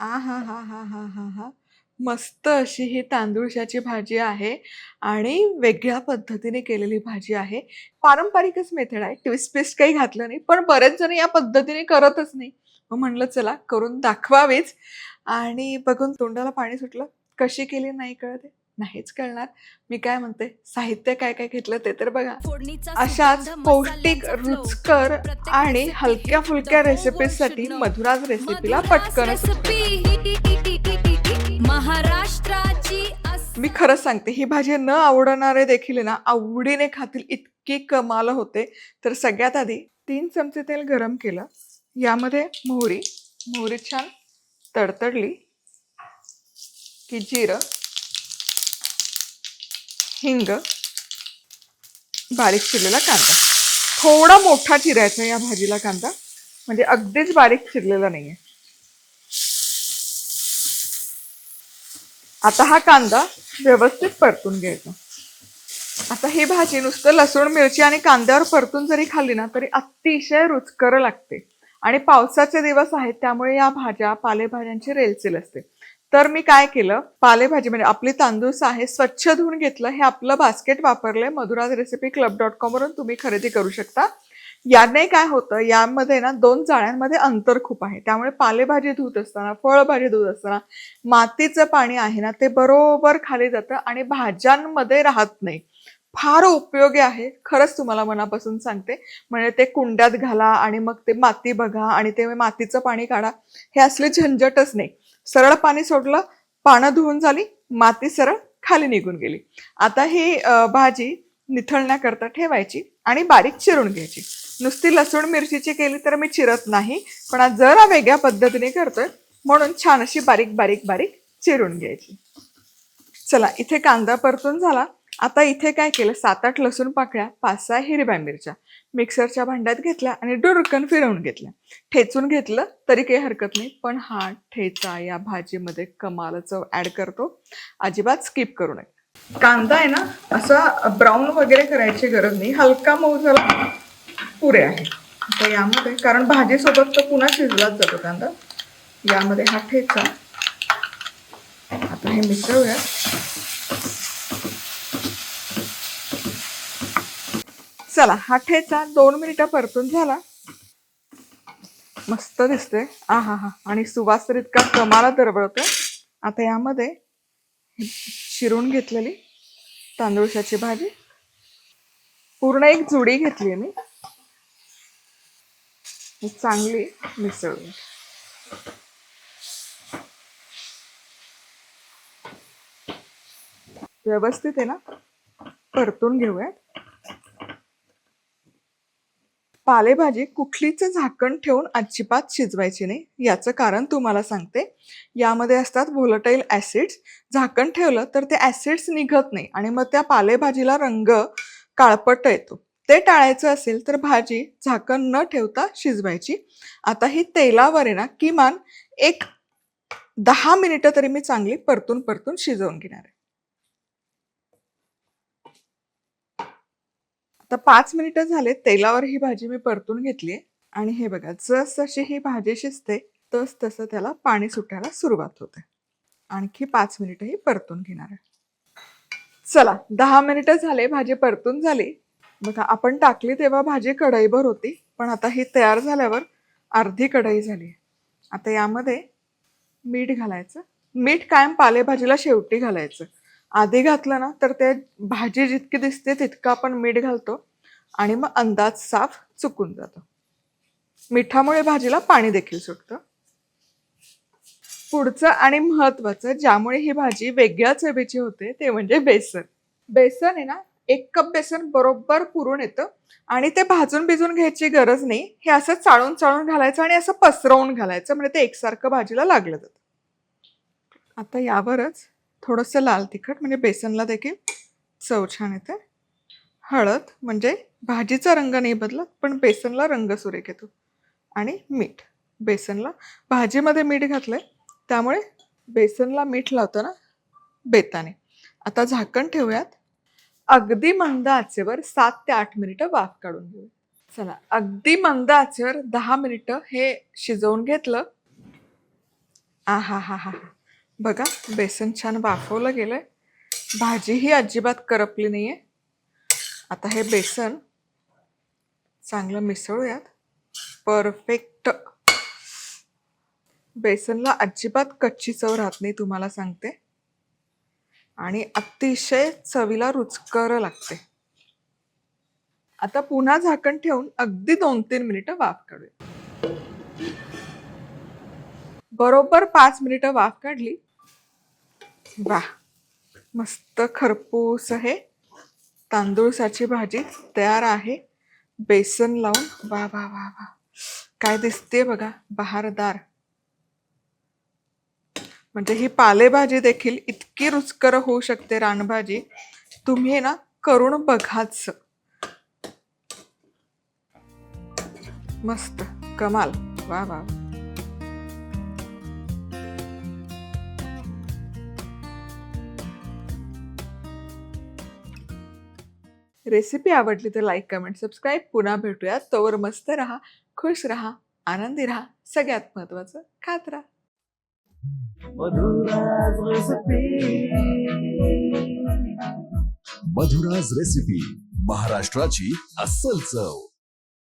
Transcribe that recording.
आ हा हा हा हा हा हा मस्त अशी ही तांदूळशाची भाजी आहे आणि वेगळ्या पद्धतीने केलेली भाजी आहे. पारंपरिकच मेथड आहे. ट्विस्ट बिस्ट काही घातलं नाही. पण बरेच जण या पद्धतीने करतच नाही. मग म्हणलं चला करून दाखवावीच आणि बघून तोंडाला पाणी सुटलं. कशी केली नाही कळत आहे? नाहीच कळणार. मी काय म्हणते, साहित्य काय काय घेतलं ते तर बघा. फोडणीचा अशाच सुगंध पौष्टिक, मसाल्यांचा फ्लो रुचकर प्रत्येक आणि रेसिपी हिट द हलक्या-फुलक्या ओव्हर रेसिपीजसाठी शुड नो मधुराज रेसिपीला मधुरास पटकन सबस्क्राईब करा. रेसिपी महाराष्ट्राची मी खरंच सांगते, ही भाजी न आवडणारे देखील आहे ना, आवडीने खातील इतकी कमाल होते. तर सगळ्यात आधी 3 चमचे तेल गरम केलं. यामध्ये मोहरी छान तडतडली की जिरं, हिंग, बारीक चिरलेला कांदा. थोडा मोठा चिरायचा या भाजीला कांदा, म्हणजे अगदीच बारीक चिरलेला नाहीये. आता हा कांदा व्यवस्थित परतून घ्यायचा. आता ही भाजी नुसतं लसूण मिरची आणि कांद्यावर परतून जरी खाल्ली ना तरी अतिशय रुचकर लागते. आणि पावसाचे दिवस आहेत त्यामुळे या भाज्या पालेभाज्यांची रेलचेल असते. तर मी काय केलं, पालेभाजी म्हणजे आपली तांदूळ आहे स्वच्छ धुवून घेतलं. हे आपलं बास्केट वापरलंय मधुराज रेसिपी club.com वरून तुम्ही खरेदी करू शकता. याने काय होतं, यामध्ये ना 2 जाळ्यांमध्ये अंतर खूप आहे. त्यामुळे पालेभाजी धुत असताना, फळभाजी धुत असताना मातीचं पाणी आहे ना ते बरोबर खाली जातं आणि भाज्यांमध्ये राहत नाही. फार उपयोगी आहे. खरंच तुम्हाला मनापासून सांगते. म्हणजे ते कुंड्यात घाला आणि मग ते माती बघा आणि ते मातीचं पाणी काढा. हे असली झंझटच नाही. सरळ पाणी सोडलं, पानं धुवून झाली, माती सरळ खाली निघून गेली. आता ही भाजी निथळण्याकरता ठेवायची आणि बारीक चिरून घ्यायची. नुसती लसूण मिरचीची केली तर मी चिरत नाही, पण आज जरा वेगळ्या पद्धतीने करतोय म्हणून छान अशी बारीक बारीक बारीक चिरून घ्यायची. चला इथे कांदा परतून झाला. आता इथे काय केलं, 7-8 लसूण पाकळ्या, 5-6 हिरव्या मिरच्या मिक्सरच्या भांड्यात घेतल्या आणि डुरकन फिरवून घेतल्या. ठेचून घेतलं तरी काही हरकत नाही, पण हा ठेचा या भाजीमध्ये कमाल चव ऍड करतो. अजिबात स्किप करू नये. कांदा आहे ना असा ब्राऊन वगैरे करायची गरज नाही, हलका मऊ झाला पुरे आहे. आता यामध्ये कारण भाजीसोबत तर पुन्हा शिजलाच जातो कांदा. यामध्ये हा ठेचा आता हे मिसळूया. चला हा ठेचा 2 मिनिटं परतून झाला. मस्त दिसते. आ हा हा आणि सुवास तर इतका कमाला दरवळतोय. आता यामध्ये चिरून घेतलेली तांदूळशाची भाजी पूर्ण एक जुडी घेतली मी, चांगली मिसळून व्यवस्थित आहे ना परतून घेऊया. पालेभाजी कुठलीच झाकण ठेवून अजिबात शिजवायची नाही. याचं कारण तुम्हाला सांगते, यामध्ये असतात व्होलटाईल ऍसिड्स. झाकण ठेवलं तर ते ऍसिड्स निघत नाही आणि मग त्या पालेभाजीला रंग काळपट येतो. ते टाळायचं असेल तर भाजी झाकण न ठेवता शिजवायची. आता ही तेलावर आहे ना किमान एक 10 मिनिटं तरी मी चांगली परतून परतून शिजवून घेणार आहे. आता 5 मिनिटं झाले, तेलावर ही भाजी मी परतून घेतली आणि हे बघा जसजशी ही भाजी शिजते तस तसं त्याला पाणी सुटायला सुरुवात होते. आणखी 5 मिनिटं ही परतून घेणार आहे. चला 10 मिनिटं झाले, भाजी परतून झाली. बघा आपण टाकली तेव्हा भाजी कढईभर होती, पण आता ही तयार झाल्यावर अर्धी कढई झाली. आता यामध्ये मीठ घालायचं. मीठ कायम पालेभाजीला शेवटी घालायचं. आधी घातलं ना तर ते भाजी जितकी दिसते तितकं आपण मीठ घालतो आणि मग अंदाज साफ चुकून जातो. मिठामुळे भाजीला पाणी देखील सुटतं. पुढचं आणि महत्वाचं ज्यामुळे ही भाजी वेगळ्या चवीची होते ते म्हणजे बेसन. बेसन आहे ना 1 कप बेसन बरोबर पुरून येतं आणि ते भाजून भिजून घ्यायची गरज नाही. हे असं चाळून चाळून घालायचं आणि असं पसरवून घालायचं, म्हणजे ते एकसारखं भाजीला लागलं जातं. आता यावरच थोडंसं लाल तिखट म्हणजे बेसनला देखील चव छान येते. हळद म्हणजे भाजीचा रंग नाही बदलत पण बेसनला रंग सुरेख येतो. आणि मीठ. बेसनला भाजीमध्ये मीठ घातलंय त्यामुळे बेसनला मीठ लावतं ना बेताने. आता झाकण ठेवूयात. अगदी मंद आचेवर 7 ते 8 मिनिटं वाफ काढून घेऊ. चला अगदी मंद आचेवर 10 मिनिटं हे शिजवून घेतलं. आ हा हा हा हा. बघा बेसन छान वाफवलं गेलंय. भाजीही अजिबात करपली नाहीये. आता हे बेसन चांगलं मिसळूयात. परफेक्ट. बेसनला अजिबात कच्ची चव राहत नाही तुम्हाला सांगते. आणि अतिशय चवीला रुचकर लागते. आता पुन्हा झाकण ठेवून अगदी 2-3 मिनिटं वाफ काढूया. बरोबर 5 मिनिटं वाफ काढली. वाह, मस्त खरपूस हे तांदूळसाची भाजी तयार आहे. बेसन लावून वा वा वा वा, काय दिसते बघा, बहारदार. म्हणजे ही पालेभाजी देखील इतकी रुचकर होऊ शकते, रानभाजी. तुम्ही ना करून बघाच. मस्त, कमाल. वा वा. रेसिपी आवडली तर लाईक, कमेंट, सबस्क्राईब. पुन्हा भेटूया. तोवर मस्त राहा, खुश राहा, आनंदी राहा. सगळ्यात महत्वाचं खात राहा. मधुराज रेसिपी, महाराष्ट्राची अस्सल चव.